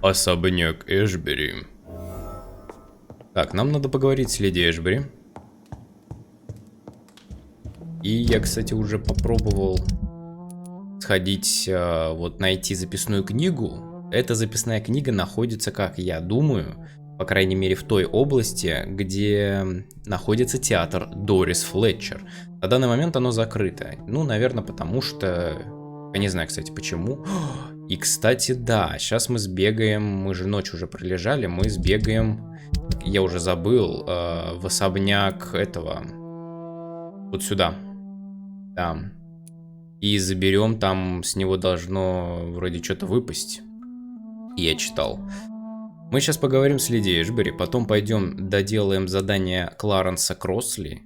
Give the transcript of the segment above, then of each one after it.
Особняк Эшбери. Так, нам надо поговорить с леди Эшбери. И я, кстати, уже попробовал сходить, вот найти записную книгу. Эта записная книга находится, как я думаю, по крайней мере в той области, где находится театр Дорис Флетчер. На данный момент оно закрыто. Ну, наверное, потому что... Я не знаю, кстати, почему. И, кстати, да, сейчас мы сбегаем, мы же ночь уже пролежали, мы сбегаем, я уже забыл, в особняк этого, вот сюда, там, и заберем, там с него должно вроде что-то выпасть, я читал. Мы сейчас поговорим с леди Эшбери, потом пойдем доделаем задание Кларенса Кроссли,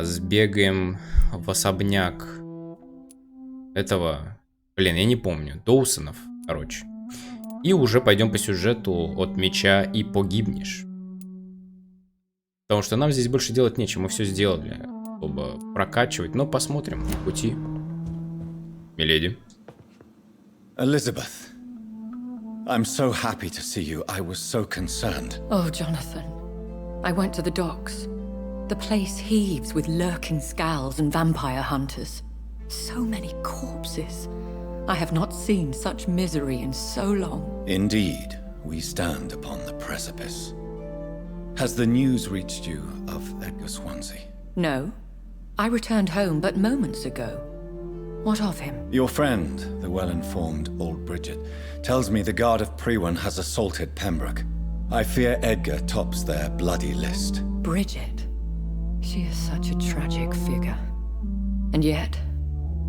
сбегаем в особняк этого... Блин, я не помню. Доусонов, короче. И уже пойдем по сюжету от меча и погибнешь. Потому что нам здесь больше делать нечего. Мы все сделали, чтобы прокачивать. Но посмотрим в пути. Миледи. Elizabeth, I'm so happy to see you. I was so concerned. Oh, Jonathan. I went to the docks. The place heaves with lurking scowls and vampire hunters. So many corpses. I have not seen such misery in so long. Indeed, we stand upon the precipice. Has the news reached you of Edgar Swansea? No. I returned home but moments ago. What of him? Your friend, the well-informed old Bridget, tells me the Guard of Priwen has assaulted Pembroke. I fear Edgar tops their bloody list. Bridget? She is such a tragic figure. And yet,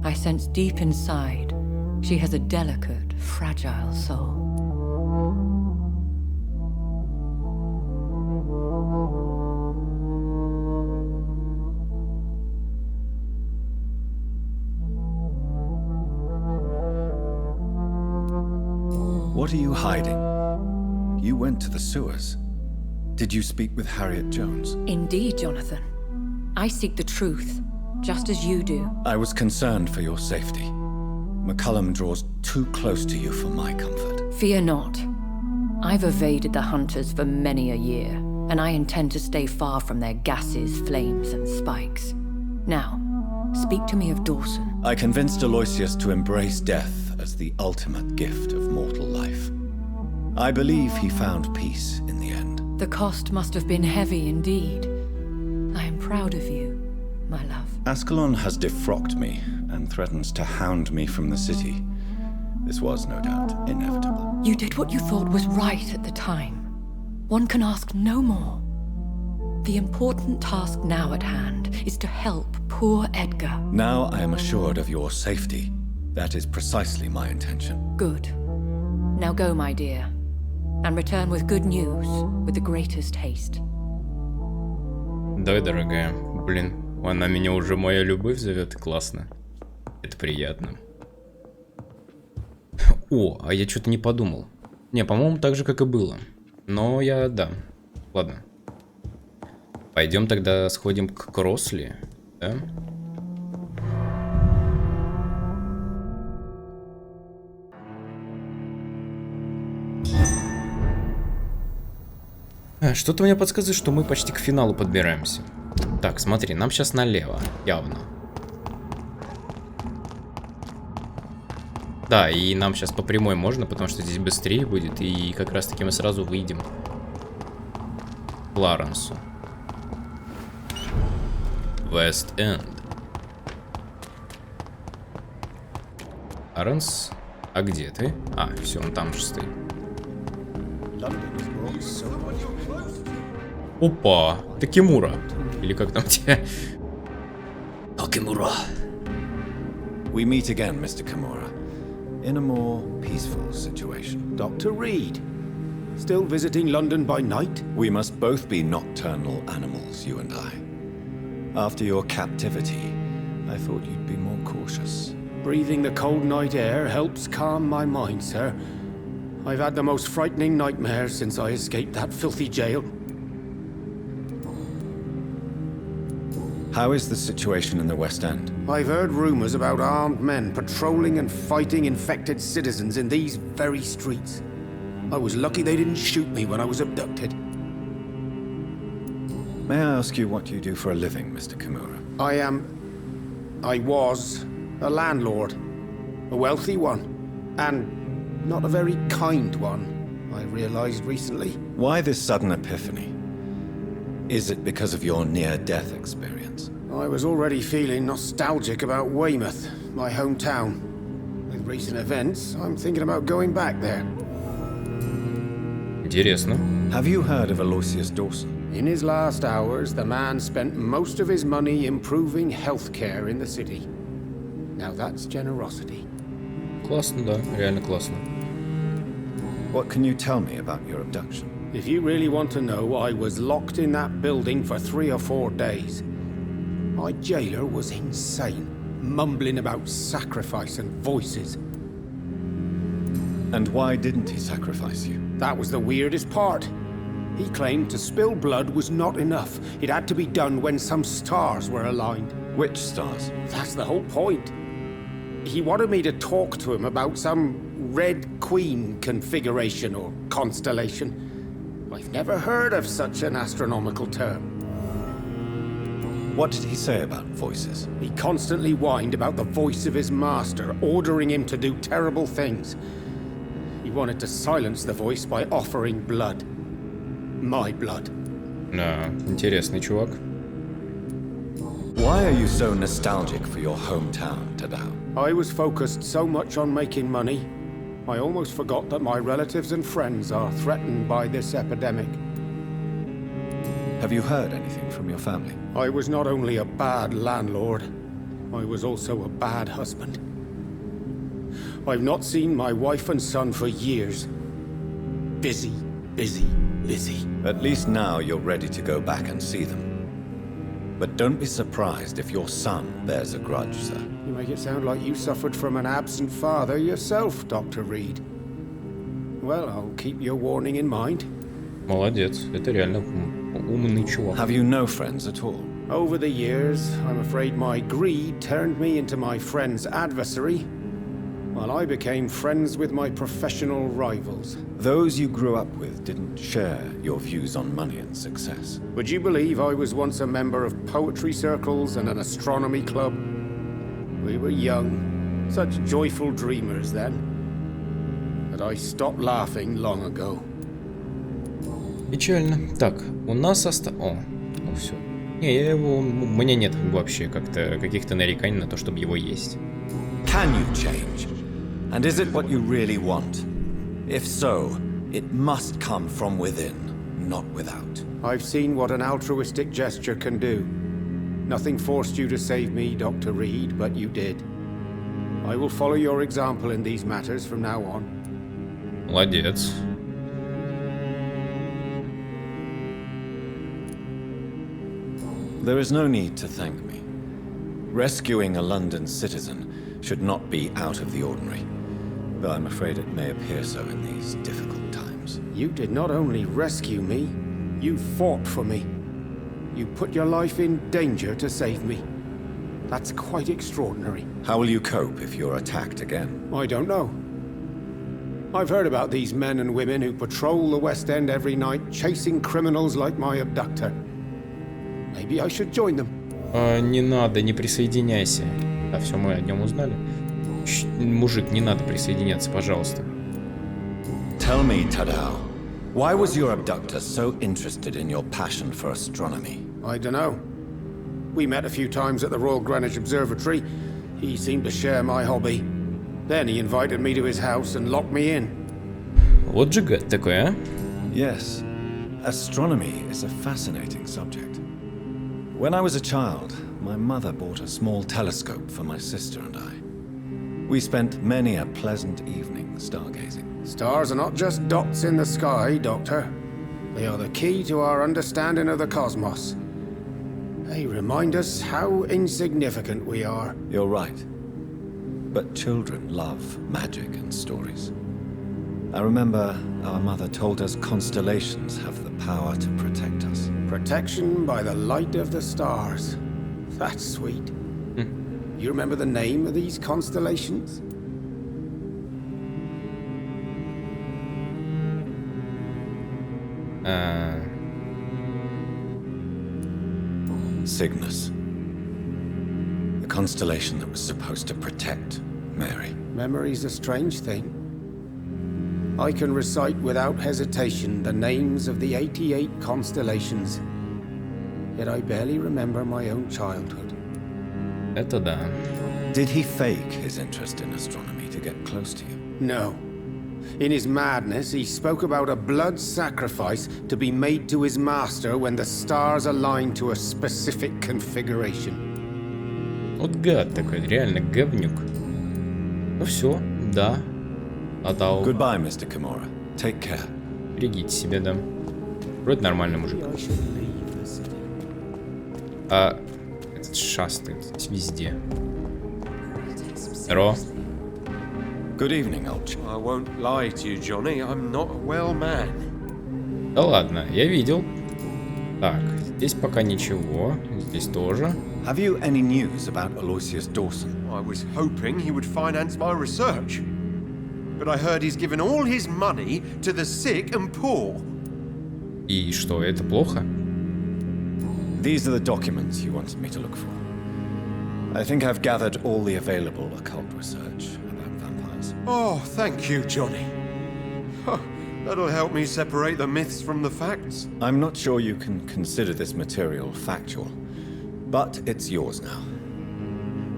I sense deep inside she has a delicate, fragile soul. What are you hiding? You went to the sewers. Did you speak with Harriet Jones? Indeed, Jonathan. I seek the truth, just as you do. I was concerned for your safety. McCullum draws too close to you for my comfort. Fear not. I've evaded the hunters for many a year, and I intend to stay far from their gases, flames, and spikes. Now, speak to me of Dawson. I convinced Aloysius to embrace death as the ultimate gift of mortal life. I believe he found peace in the end. The cost must have been heavy indeed. I am proud of you, my love. Askelaon has defrocked me and threatens to hound me from the city. This was, no doubt, inevitable. You did what you thought was right at the time. One can ask no more. The important task now at hand is to help poor Edgar. Now I am assured of your safety. That is precisely my intention. Good. Now go, my dear, and return with good news with the greatest haste. Да, дорогая. Блин, она меня уже моя любовь зовет. Классно. Это приятно. О, а я что-то не подумал. Не, по-моему, так же, как и было. Но я, да. Ладно. Пойдем тогда сходим к Кроссли, да? Что-то мне подсказывает, что мы почти к финалу подбираемся. Так, смотри, нам сейчас налево, явно. Да, и нам сейчас по прямой можно, потому что здесь быстрее будет, и как раз таки мы сразу выйдем к Кларенсу. Вест-Энд. Кларенс, а где ты? А, все, он там же стоит. Опа, ты Кимура. Или как там тебя? Кимура. We meet again, Mr. Kimura, in a more peaceful situation. Dr. Reed, still visiting London by night? We must both be nocturnal animals, you and I. After your captivity, I thought you'd be more cautious. Breathing the cold night air helps calm my mind, sir. I've had the most frightening nightmares since I escaped that filthy jail. How is the situation in the West End? I've heard rumors about armed men patrolling and fighting infected citizens in these very streets. I was lucky they didn't shoot me when I was abducted. May I ask you what you do for a living, Mr. Kimura? I was a landlord. A wealthy one. And not a very kind one, I realized recently. Why this sudden epiphany? Is it because of your near-death experience? I was already feeling nostalgic about Weymouth, my hometown. With recent events, I'm thinking about going back there. Интересно. Have you heard of Aloysius Dawson? In his last hours, the man spent most of his money improving healthcare in the city. Now that's generosity. Классно, да, реально классно. What can you tell me about your abduction? If you really want to know, I was locked in that building for 3 or 4 days. My jailer was insane, mumbling about sacrifice and voices. And why didn't he sacrifice you? That was the weirdest part. He claimed to spill blood was not enough. It had to be done when some stars were aligned. Which stars? That's the whole point. He wanted me to talk to him about some Red Queen configuration or constellation. I've never heard of such an astronomical term. What did he say about voices? He constantly whined about the voice of his master, ordering him to do terrible things. He wanted to silence the voice by offering blood. My blood. Да, интересный чувак. Why are you so nostalgic for your hometown, Tadao? I was focused so much on making money, I almost forgot that my relatives and friends are threatened by this epidemic. Have you heard anything from your family? I was not only a bad landlord, I was also a bad husband. I've not seen my wife and son for years. Busy, busy, busy. At least now you're ready to go back and see them. But don't be surprised if your son bears a grudge, sir. You make it sound like you suffered from an absent father yourself, Dr. Reed. Well, I'll keep your warning in mind. Молодец, это реально умный чувак. Have you no friends at all? Over the years, I'm afraid my greed turned me into my friend's adversary, while I became friends with my professional rivals. Those you grew up with didn't share your views on money and success. Would you believe I was once a member of poetry circles and an astronomy club? We were young, such joyful dreamers then. But I stopped laughing long ago. Печально. Так, у нас О, ну все. Не, я его... У меня нет вообще как-то каких-то нареканий на то, чтобы его есть. Can you change? And is it what you really want? If so, it must come from within, not without. I've seen what an altruistic gesture can do. Nothing forced you to save me, Dr. Reed, but you did. I will follow your example in these matters from now on. Молодец. There is no need to thank me. Rescuing a London citizen should not be out of the ordinary, though I'm afraid it may appear so in these difficult times. You did not only rescue me, you fought for me. You put your life in danger to save me. That's quite extraordinary. How will you cope if you're attacked again? I don't know. I've heard about these men and women who patrol the West-End every night, chasing criminals like my abductor. Maybe I should join them. Не надо, не присоединяйся. Да, все, мы о нем узнали. Мужик, не надо присоединяться, пожалуйста. Tell me, Tadao, why was your abductor so interested in your passion for astronomy? I don't know. We met a few times at the Royal Greenwich Observatory. He seemed to share my hobby. Then he invited me to his house and locked me in. Вот же гад такой, а? Yes, astronomy is a fascinating subject. When I was a child, my mother bought a small telescope for my sister and I. We spent many a pleasant evening stargazing. Stars are not just dots in the sky, Doctor. They are the key to our understanding of the cosmos. They remind us how insignificant we are. You're right. But children love magic and stories. I remember our mother told us constellations have the power to protect us. Protection by the light of the stars. That's sweet. You remember the name of these constellations? Cygnus. The constellation that was supposed to protect Mary. Memory's a strange thing. I can recite without hesitation the names of the 88 constellations. Yet I barely remember my own childhood. Это да. Did he fake his interest in astronomy to get close to you? No. In his madness, he spoke about a blood sacrifice to be made to his master when the stars aligned to a specific configuration. Вот гад такой, реально говнюк. Ну все, да. Тадао. Goodbye, Mr. Kimura. Take care. Берегите себя, да. Вроде нормальный мужик. А этот шастает здесь везде. Здорово. Good evening, old chap. I won't lie to you, Johnny. I'm not a well man. Да ладно, я видел. Так, здесь пока ничего. Здесь тоже. Have you any news about Aloysius Dawson? I was hoping he would finance my research. But I heard he's given all his money to the sick and poor. И что, это плохо? These are the documents you wanted me to look for. I think I've gathered all the available occult research about vampires. Oh, thank you, Johnny. Huh, that'll help me separate the myths from the facts. I'm not sure you can consider this material factual, but it's yours now.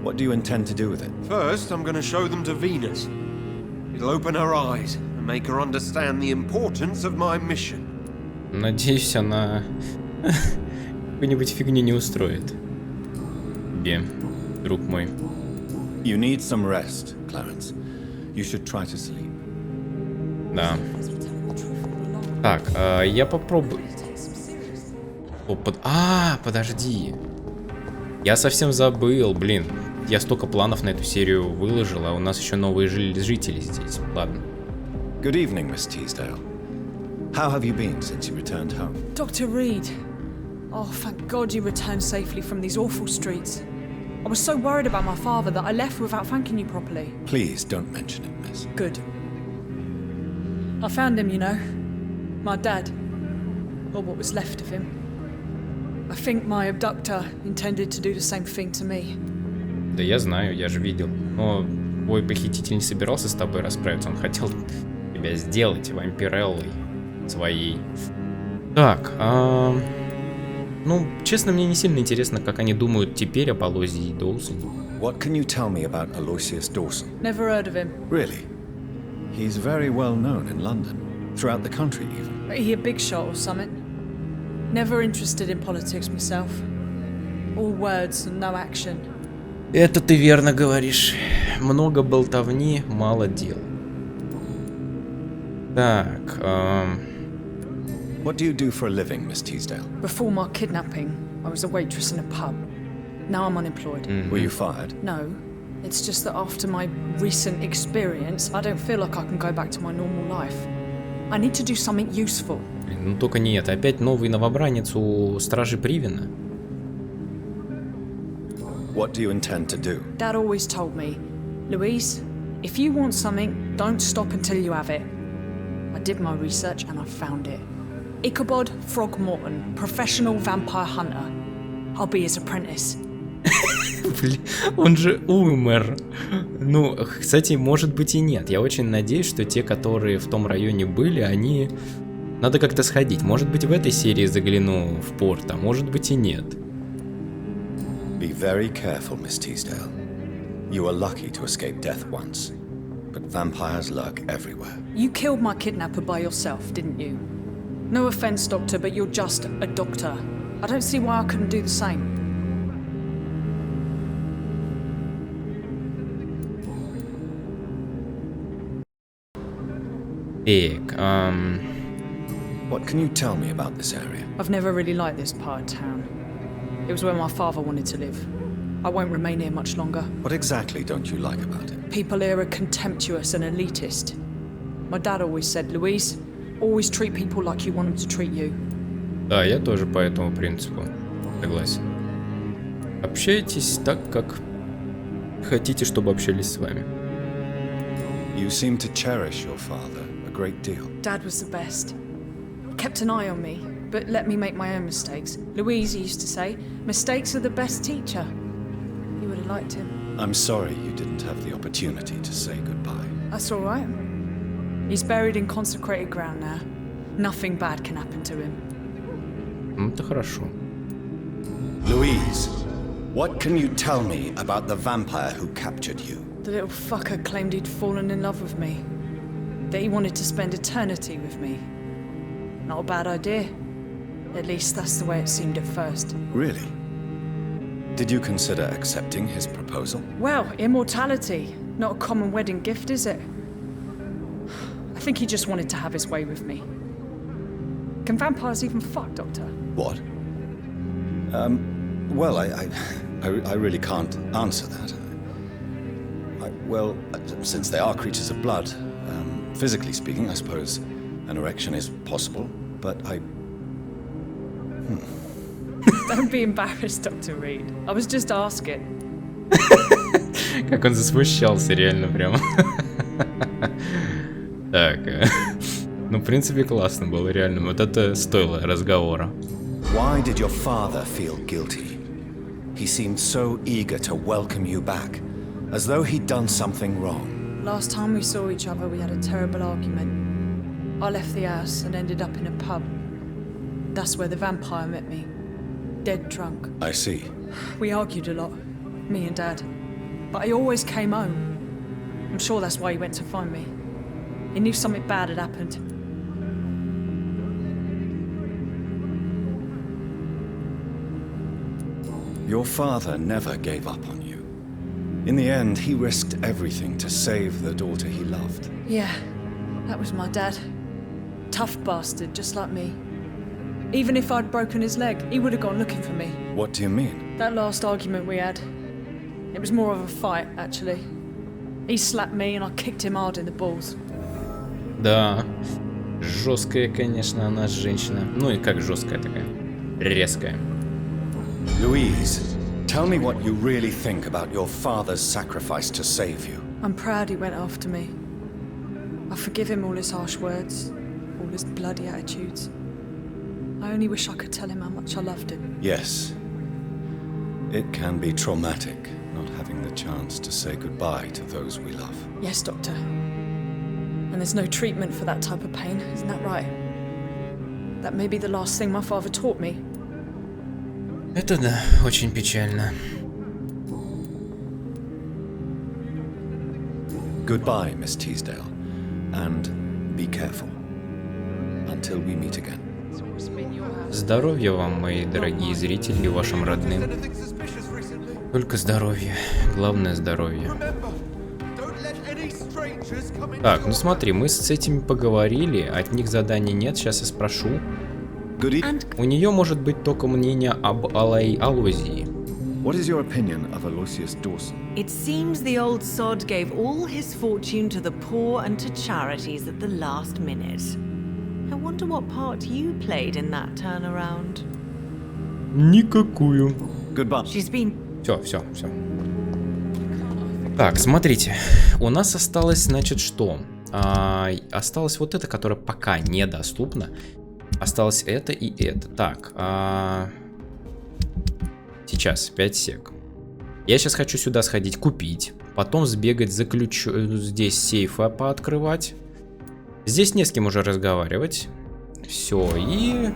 What do you intend to do with it? First, I'm going to show them to Venus. It'll open her eyes and make her understand the importance of my mission. Надеюсь, она какую-нибудь фигню не устроит. Тебе, друг мой. You need some rest, Clarence. You should try to sleep. Да. Так, я попробую. Подожди. Я совсем забыл, блин. Я столько планов на эту серию выложил, а у нас еще новые жители здесь. Ладно. Good evening, Miss Teasdale. How have you been since you returned home? Dr. Reed. Oh, thank God you returned safely from these awful streets. I was so worried about my father that I left without thanking you properly. Please don't mention it, miss. Good. I found him, you know. My dad. Or what was left of him. I think my abductor intended to do the same thing to me. Да я знаю, я же видел. Но твой похититель не собирался с тобой расправиться. Он хотел тебя сделать вампиреллой своей. Так, ну, честно, мне не сильно интересно, как они думают теперь об Алозии Доусоне. What can you tell me about Aloysius Dawson? Never heard of him. Really? He's very well known in London, throughout the country even. He a big shot or something? Never interested in politics myself. All words and no action. Это ты верно говоришь. Много болтовни, мало дел. Так, What do you do for a living, Miss Teasdale? Before my kidnapping, I was a waitress in a pub. Now I'm unemployed. Were you fired? No. It's just that after my recent experience, I don't feel like I can go back to my normal life. I need to do something useful. Ну только не это. Опять новый новобранец у Стражи Привина. What do you intend to do? Dad always told me, Louise, if you want something, don't stop until you have it. I did my research and I found it. Ichabod Throgmorton, professional vampire hunter. I'll be his apprentice. Он же умер. Ну, кстати, может быть и нет. Я очень надеюсь, что те, которые в том районе были, они... Надо как-то сходить. Может быть, в этой серии загляну в порт, а может быть и нет. Be very careful, Miss Teasdale. You were lucky to escape death once, but vampires lurk everywhere. You killed my kidnapper by yourself, didn't you? No offense, Doctor, but you're just a doctor. I don't see why I couldn't do the same. What can you tell me about this area? I've never really liked this part of town. It was where my father wanted to live. I won't remain here much longer. What exactly don't you like about it? People here are contemptuous and elitist. My dad always said, Louise, always treat people like you want them to treat you. Да, я тоже по этому принципу согласен. Общайтесь так, как хотите, чтобы общались с вами. You seem to cherish your father a great deal. Dad was the best. kept an eye on me, but let me make my own mistakes. Louise used to say, mistakes are the best teacher. You would have liked him. I'm sorry you didn't have the opportunity to say goodbye. That's all right. He's buried in consecrated ground now. Nothing bad can happen to him. Это хорошо. Louise, what can you tell me about the vampire who captured you? The little fucker claimed he'd fallen in love with me. That he wanted to spend eternity with me. Not a bad idea. At least that's the way it seemed at first. Really? Did you consider accepting his proposal? Well, immortality. Not a common wedding gift, is it? I think he just wanted to have his way with me. Can vampires even fuck, Doctor? What? Well, I really can't answer that. Well, since they are creatures of blood, physically speaking, I suppose an erection is possible, but Don't be embarrassed, Dr. Reed. I was just asking. Как он засмущался, реально прям. Так. Ну, в принципе, классно было, реально. Вот это стоило разговора. Why did your father feel guilty? He seemed so eager to welcome you back, as though he'd done something wrong. Last time we saw each other, we had a terrible argument. I left the house and ended up in a pub. That's where the vampire met me. Dead drunk. I see. We argued a lot, me and Dad. But I always came home. I'm sure that's why he went to find me. He knew something bad had happened. Your father never gave up on you. In the end, he risked everything to save the daughter he loved. Yeah, that was my dad. Tough bastard, just like me. Even if I'd broken his leg, he would have gone looking for me. What do you mean? That last argument we had, it was more of a fight, actually. He slapped me and I kicked him hard in the balls. Да, жесткая, конечно, она женщина. Ну и как жесткая такая, резкая. Louise, tell me what you really think about your father's sacrifice to save you. I'm proud he went after me. I forgive him all his harsh words, all his bloody attitudes. I only wish I could tell him how much I loved him. Yes. It can be traumatic, not having the chance to say goodbye to those we love. Yes, Doctor. And there's no treatment for that type of pain, isn't that right? That may be the last thing my father taught me. Это да, очень печально. Goodbye, Miss Tisdale. And be careful. Until we meet again. Здоровья вам, мои дорогие зрители, и вашим родным. Только здоровье. Главное здоровье. Так, ну смотри, мы с этими поговорили, от них заданий нет, сейчас я спрошу. У нее может быть только мнение об Алозии. What is your opinion of Aloysius Dawson? It seems the old sod gave all his fortune to the poor and to charities at the last minute. I wonder what part you played in that turnaround. Никакую. Goodbye. She's been... Все. Так, смотрите, у нас осталось, значит, что? Осталось вот это, которое пока недоступно. Осталось это и это. Так, сейчас, 5 сек. Я сейчас хочу сюда сходить купить. Потом сбегать за ключом. Здесь сейфы пооткрывать. Здесь не с кем уже разговаривать. Все, и...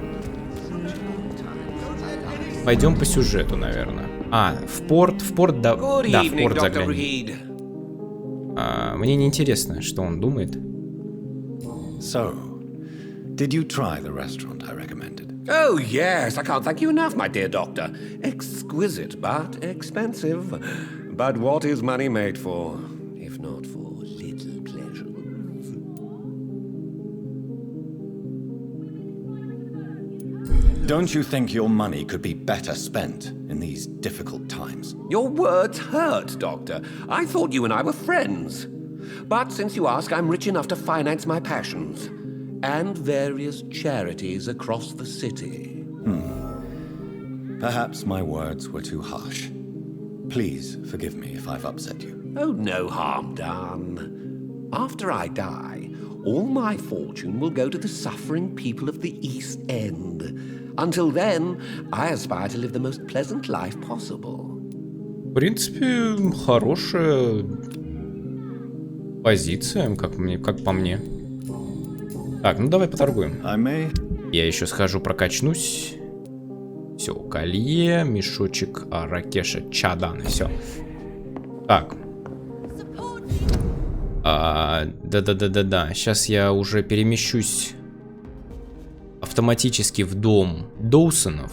Пойдем по сюжету, наверное. В порт, да, в порт заглянем. Мне не интересно, что он думает. So, did you try the restaurant I recommended? Oh, yes. I can't thank you enough, my dear doctor. Exquisite, but expensive. But what is money made for, if not for little pleasures? Don't you think your money could be better spent in these difficult times? Your words hurt, Doctor. I thought you and I were friends. But since you ask, I'm rich enough to finance my passions. And various charities across the city. Perhaps my words were too harsh. Please forgive me if I've upset you. Oh, no harm done. After I die, all my fortune will go to the suffering people of the East-End. Until then, I aspire to live the most pleasant life possible. В принципе, хорошая позиция, как по мне. Так, ну давай поторгуем. Я еще схожу прокачнусь. Все, колье, мешочек, ракеша, чадан, все. Так. Да. Сейчас я уже перемещусь автоматически в дом Доусонов,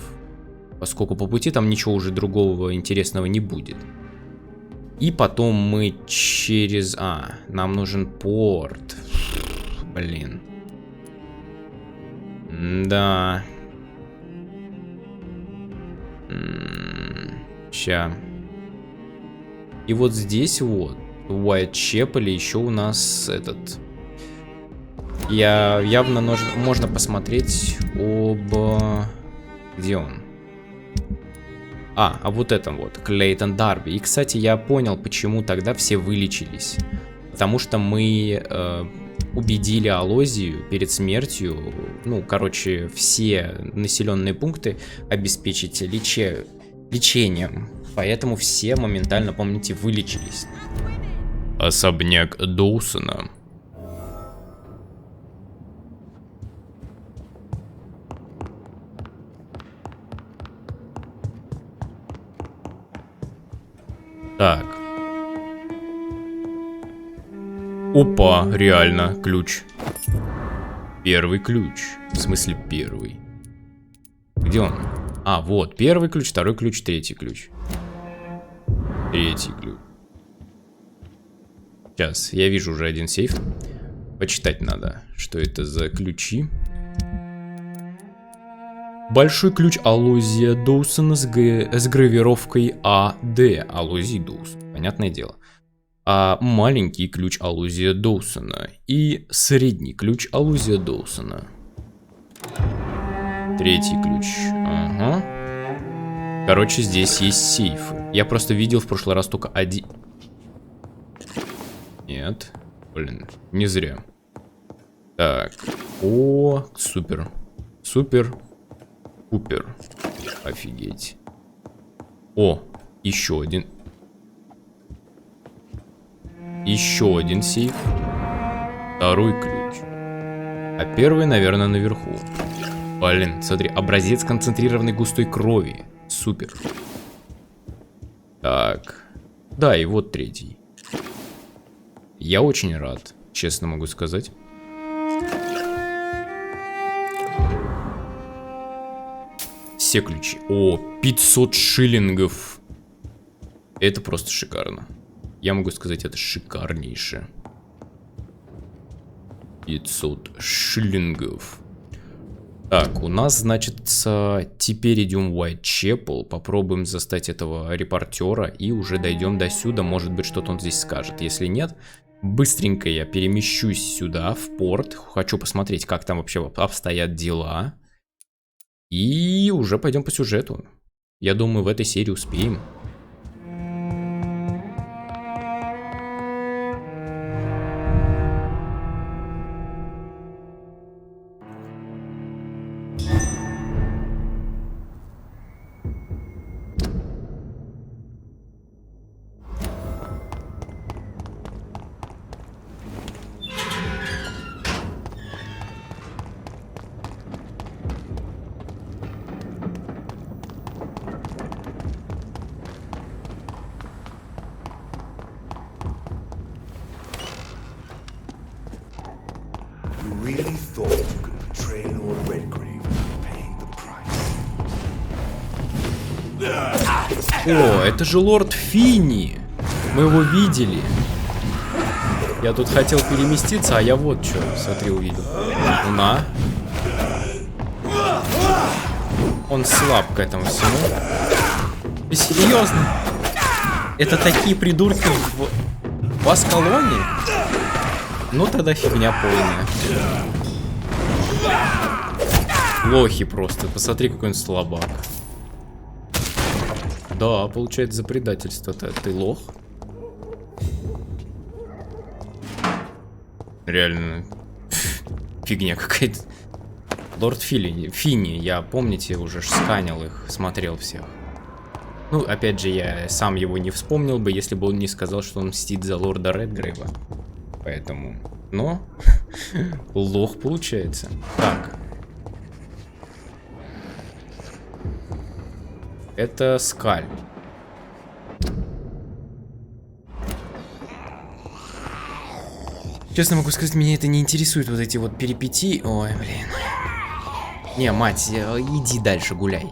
поскольку по пути там ничего уже другого интересного не будет. И потом мы через... нам нужен порт. Блин. Да. Ща. И вот здесь вот, в Уайтчепеле еще у нас этот... Явно можно посмотреть Где он? Вот этом вот, Клейтон Дарби. И, кстати, я понял, почему тогда все вылечились. Потому что мы убедили Алозию перед смертью, все населенные пункты обеспечить лечением. Поэтому все моментально, помните, вылечились. Особняк Доусона. Так. Опа, реально, ключ. Первый ключ. В смысле первый? Где он? Вот, первый ключ, второй ключ, третий ключ. Третий ключ. Сейчас, я вижу уже один сейф. Почитать надо, что это за ключи. Большой ключ Алозия Доусона с гравировкой АД. Алозий Доусон, понятное дело. Маленький ключ Алозия Доусона. И средний ключ Алозия Доусона. Третий ключ. Ага. Короче, здесь есть сейфы. Я просто видел в прошлый раз только один. Нет. Блин, не зря. Так. Супер. Супер. Купер. Офигеть. Еще один. Еще один сейф. Второй ключ. А первый, наверное, наверху. Блин, смотри, образец концентрированной густой крови. Супер. Так. Да, и вот третий. Я очень рад, честно могу сказать. Все ключи. 500 шиллингов. Это просто шикарно. Я могу сказать, это шикарнейшее. 500 шиллингов. Так, у нас, значит, теперь идем в Уайтчепел. Попробуем застать этого репортера. И уже дойдем до сюда. Может быть, что-то он здесь скажет. Если нет, быстренько я перемещусь сюда, в порт. Хочу посмотреть, как там вообще обстоят дела. И уже пойдем по сюжету. Я думаю, в этой серии успеем. Это же лорд Финни. Мы его видели. Я тут хотел переместиться, а я вот что, смотри, увидел. Он слаб к этому всему. Ты серьезно? Это такие придурки в Аскалоне? Ну тогда фигня полная. Лохи просто. Посмотри, какой он слабак. Да, получается, за предательство-то ты лох. Реально, фигня какая-то. Лорд Финни, я, помните, уже сканил их, смотрел всех. Ну, опять же, я сам его не вспомнил бы, если бы он не сказал, что он мстит за лорда Редгрейва. Поэтому, но, лох получается. Так. Это скаль. Честно могу сказать, меня это не интересует, вот эти вот перипетии. Ой, блин. Не, мать, иди дальше гуляй.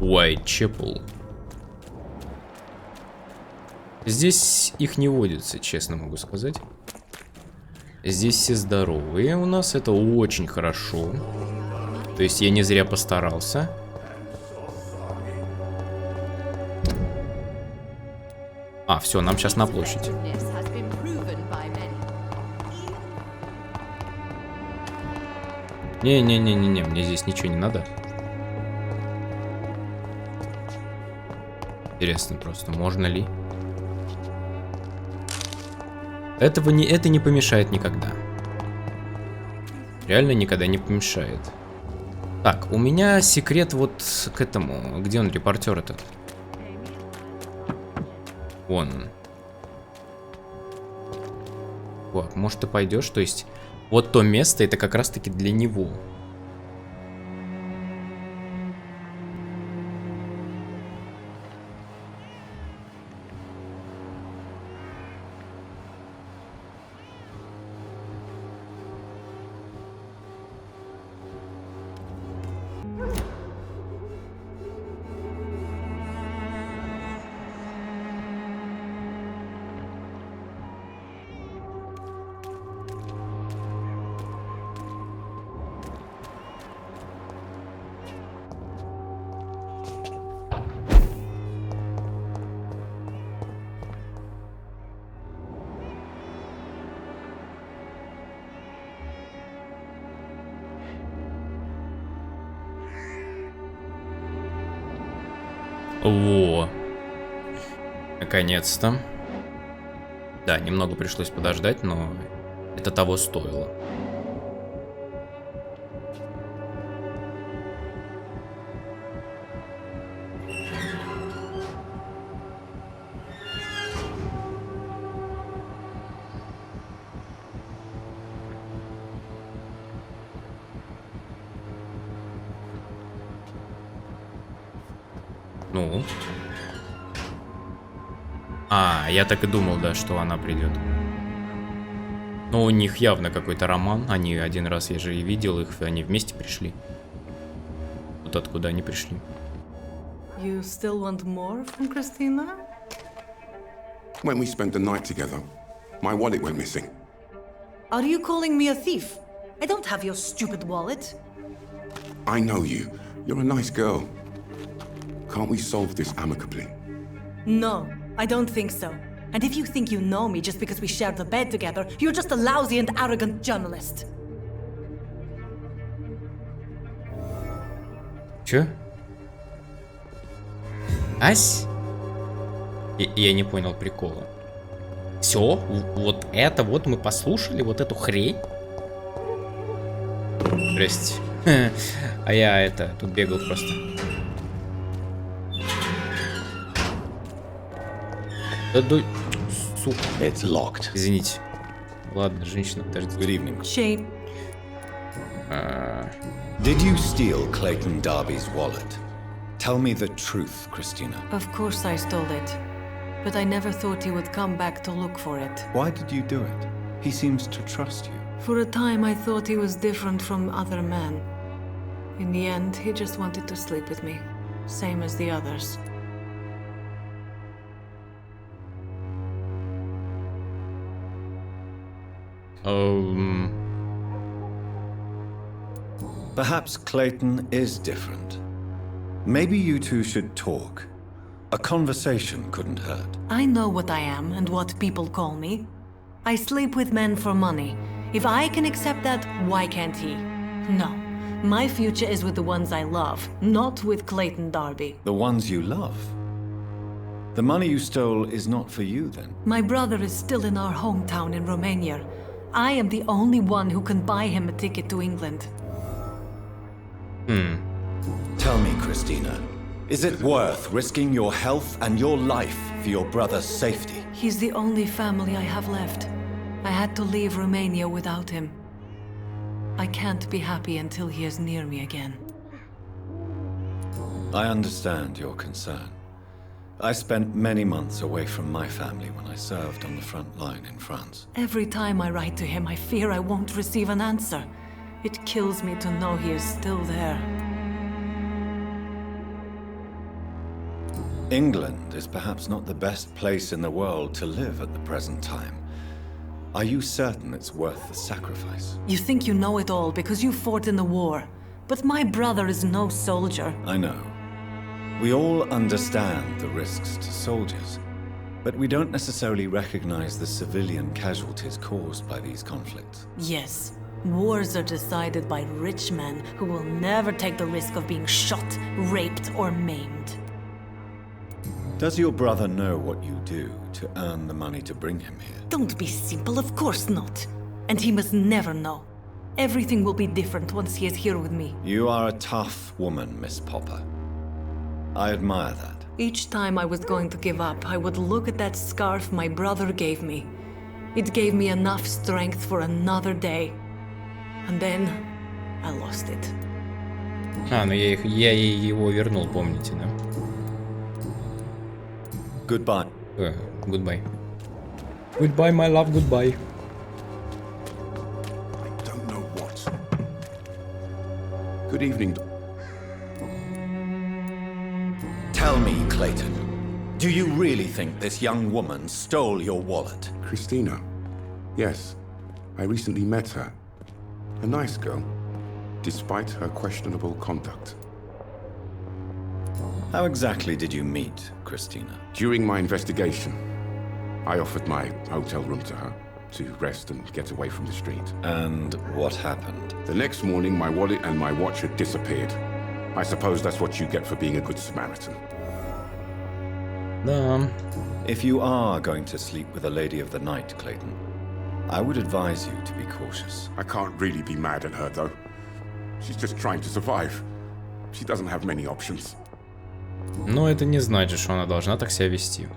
Уайтчепел. Здесь их не водится, честно могу сказать. Здесь все здоровые у нас, это очень хорошо. То есть я не зря постарался. А, все, нам сейчас на площадь. Не-не-не-не-не, мне здесь ничего не надо. Интересно просто, можно ли? Это не помешает никогда. Реально никогда не помешает. Так, у меня секрет вот к этому. Где он, репортер этот? Вон он. Вот, может ты пойдешь? То есть, вот то место, это как раз таки для него. Во. Наконец-то. Да, немного пришлось подождать, но это того стоило. Ну. А, я так и думал, да, что она придет. Но у них явно какой-то роман. Они один раз, я же и видел их, они вместе пришли. Вот откуда они пришли. You still want more from Christina? When we spent the night together, my wallet went missing. Are you calling me a thief? I don't have your stupid wallet. I know you. You're a nice girl. Can't we solve this amicably? No, I don't think so. And if you think you know me just because we shared the bed together, you're just a lousy and arrogant journalist. Чё? Ась? Я не понял прикола. Все, вот это вот мы послушали, вот эту хрень. Прости. А я это, тут бегал просто. Сука. It's locked. Извините. Ладно, женщина, подожди. Good evening. Shame. Did you steal Clayton Darby's wallet? Tell me the truth, Christina. Of course I stole it. But I never thought he would come back to look for it. Why did you do it? He seems to trust you. For a time I thought he was different from other men. In the end, he just wanted to sleep with me. Same as the others. Perhaps Clayton is different. Maybe you two should talk. A conversation couldn't hurt. I know what I am and what people call me. I sleep with men for money. If I can accept that, why can't he? No. My future is with the ones I love, not with Clayton Darby. The ones you love? The money you stole is not for you, then? My brother is still in our hometown in Romania. I am the only one who can buy him a ticket to England. Tell me, Christina, is it worth risking your health and your life for your brother's safety? He's the only family I have left. I had to leave Romania without him. I can't be happy until he is near me again. I understand your concern. I spent many months away from my family when I served on the front line in France. Every time I write to him, I fear I won't receive an answer. It kills me to know he is still there. England is perhaps not the best place in the world to live at the present time. Are you certain it's worth the sacrifice? You think you know it all because you fought in the war. But my brother is no soldier. I know. We all understand the risks to soldiers, but we don't necessarily recognize the civilian casualties caused by these conflicts. Yes. Wars are decided by rich men who will never take the risk of being shot, raped, or maimed. Does your brother know what you do to earn the money to bring him here? Don't be simple, of course not. And he must never know. Everything will be different once he is here with me. You are a tough woman, Miss Popper. I admire that. Each time I was going to give up, I would look at that scarf my brother gave me. It gave me enough strength for another day. And then I lost it. Ну я его вернул, помните, да? Goodbye. Goodbye. Goodbye, my love, goodbye. I don't know what. Good evening. Tell me, Clayton, do you really think this young woman stole your wallet? Christina. Yes, I recently met her. A nice girl, despite her questionable conduct. How exactly did you meet Christina? During my investigation, I offered my hotel room to her to rest and get away from the street. And what happened? The next morning, my wallet and my watch had disappeared. I suppose that's what you get for being a good Samaritan. Да. If you are going to sleep with a lady of the night, Clayton, I would advise you to be cautious. I can't really be mad at her, though. She's just trying to survive. She doesn't have many options. Но это не значит, что она должна так себя вести.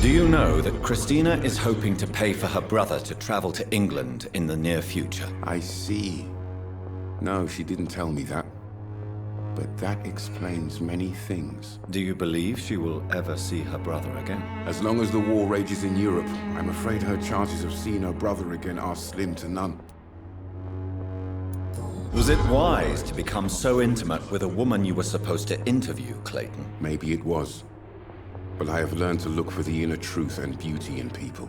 Do you know that Christina is hoping to pay for her brother to travel to England in the near future? I see. No, she didn't tell me that. But that explains many things. Do you believe she will ever see her brother again? As long as the war rages in Europe, I'm afraid her chances of seeing her brother again are slim to none. Was it wise to become so intimate with a woman you were supposed to interview, Clayton? Maybe it was. But I have learned to look for the inner truth and beauty in people.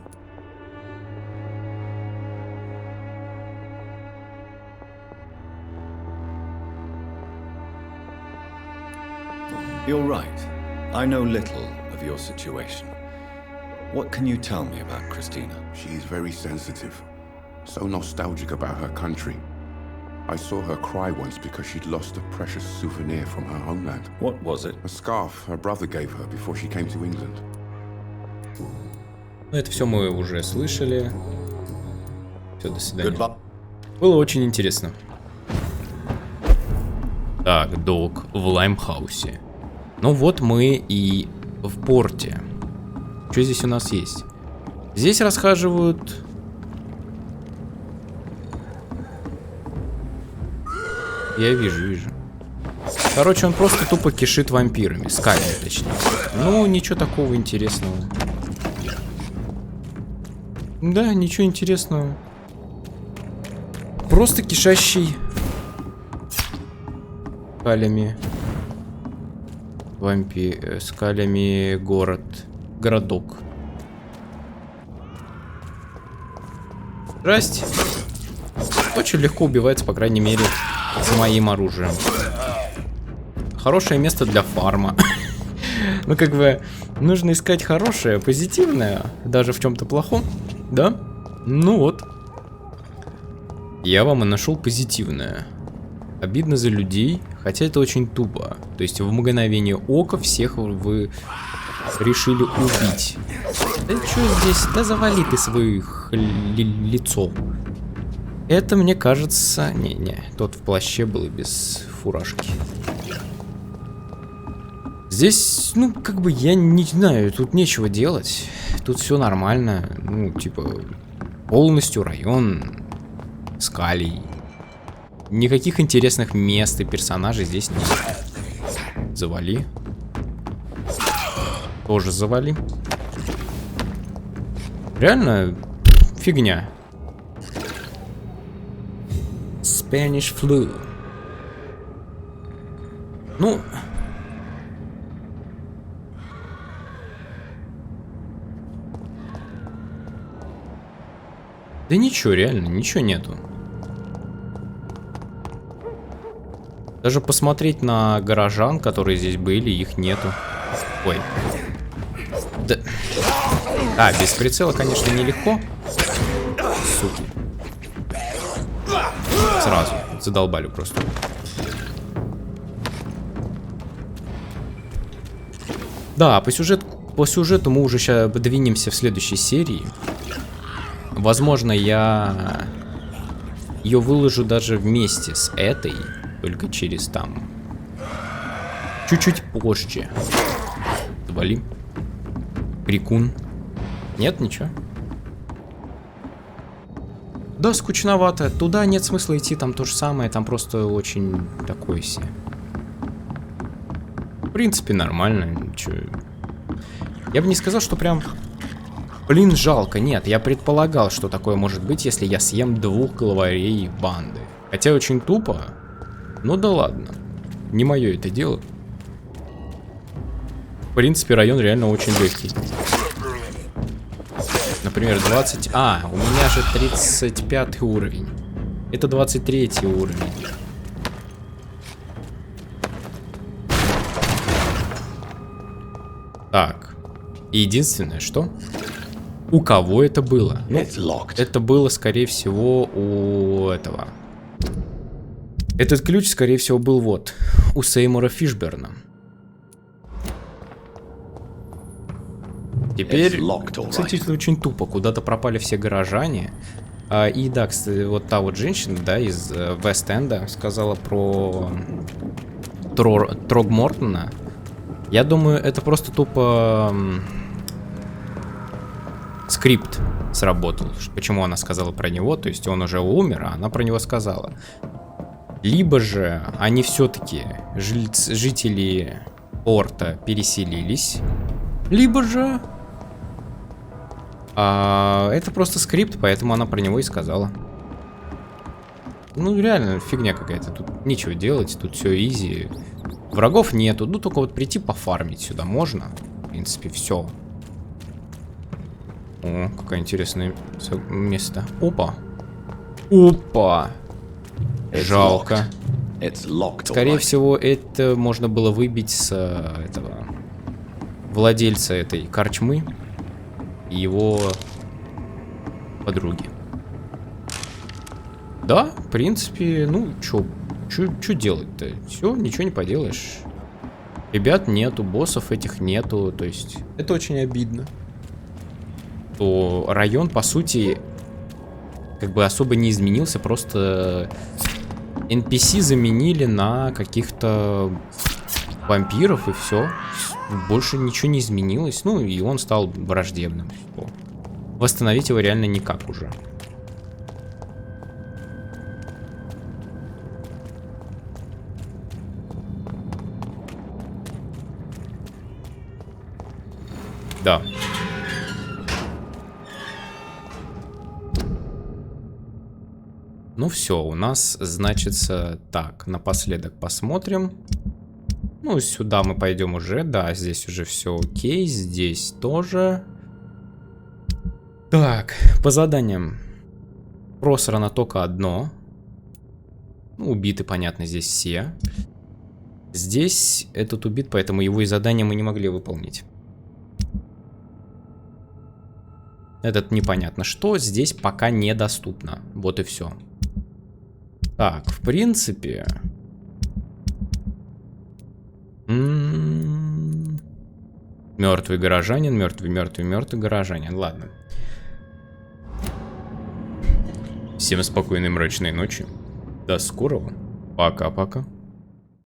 You're right. I know little of your situation. What can you tell me about Christina? She's very sensitive. So nostalgic about her country. I saw her cry once because she'd lost a precious souvenir from her homeland. What was it? A scarf her brother gave her before she came to England. Ну, это все мы уже слышали. Все, до свидания. Goodbye. Было очень интересно. Так, док в Лаймхаусе. Ну вот мы и в порте. Что здесь у нас есть? Здесь расхаживают... Я вижу. Короче, он просто тупо кишит вампирами. Скалями, точнее. Ну, ничего такого интересного. Да, ничего интересного. Просто кишащий скалями скалями городок. Здрасте. Очень легко убивается, по крайней мере, с моим оружием. Хорошее место для фарма. Ну, как бы, нужно искать хорошее, позитивное, даже в чем-то плохом, да? Ну вот. Я вам и нашел позитивное. Обидно за людей, хотя это очень тупо. То есть в мгновение ока всех вы решили убить. Да что здесь? Да завали ты свое лицо. Это, мне кажется... Не, тот в плаще был и без фуражки. Здесь, ну, как бы, я не знаю, тут нечего делать. Тут все нормально. Ну, типа, полностью район скалей. Никаких интересных мест и персонажей здесь нет. Завали. Тоже завали. Реально, фигня. Spanish flu. Ну... Да ничего, реально, ничего нету. Даже посмотреть на горожан, которые здесь были, их нету. Ой. Да. А, без прицела, конечно, нелегко. Суки. Сразу. Задолбали просто. Да, по сюжету мы уже сейчас подвинемся в следующей серии. Возможно, я ее выложу даже вместе с этой, только через там чуть-чуть позже. Завали. Крикун. Нет, ничего. Да, скучновато. Туда нет смысла идти, там то же самое, там просто очень такой себе. В принципе, нормально. Ничего. Я бы не сказал, что прям... Блин, жалко. Нет, я предполагал, что такое может быть, если я съем 2 главарей банды. Хотя очень тупо. Ну да ладно. Не мое это дело. В принципе, район реально очень легкий. Например, 20... А, у меня же 35 уровень. Это 23 уровень. Так. Единственное, что... У кого это было? Ну, это было, скорее всего, у этого. Этот ключ, скорее всего, был вот. У Сеймура Фишберна. Теперь, кстати, это очень тупо. Куда-то пропали все горожане. И да, кстати, вот та вот женщина, да, из Вест-Энда сказала про Трогмортона. Я думаю, это просто тупо... скрипт сработал. Почему она сказала про него? То есть он уже умер, а она про него сказала. Либо же они все-таки, жители порта, переселились. Либо же... это просто скрипт, поэтому она про него и сказала. Ну, реально, фигня какая-то. Тут нечего делать, тут все изи. Врагов нету. Ну, только вот прийти пофармить сюда можно. В принципе, все. О, какое интересное место. Опа. Опа. Жалко. Скорее всего, это можно было выбить с этого владельца этой корчмы и его подруги. Да, в принципе, ну, чё делать-то? Все, ничего не поделаешь. Ребят нету, боссов этих нету, то есть это очень обидно. То район, по сути, как бы особо не изменился, просто NPC заменили на каких-то вампиров и все. Больше ничего не изменилось. Ну и он стал враждебным. Восстановить его реально никак уже. Да. Ну все, у нас, значится, так, напоследок посмотрим. Ну, сюда мы пойдем уже, да, здесь уже все окей, здесь тоже. Так, по заданиям. Просрано только одно. Ну, убиты, понятно, здесь все. Здесь этот убит, поэтому его и задание мы не могли выполнить. Этот непонятно что, здесь пока недоступно. Вот и все. Так, в принципе... Мертвый горожанин, мертвый горожанин. Ладно. Всем спокойной мрачной ночи. До скорого. Пока-пока.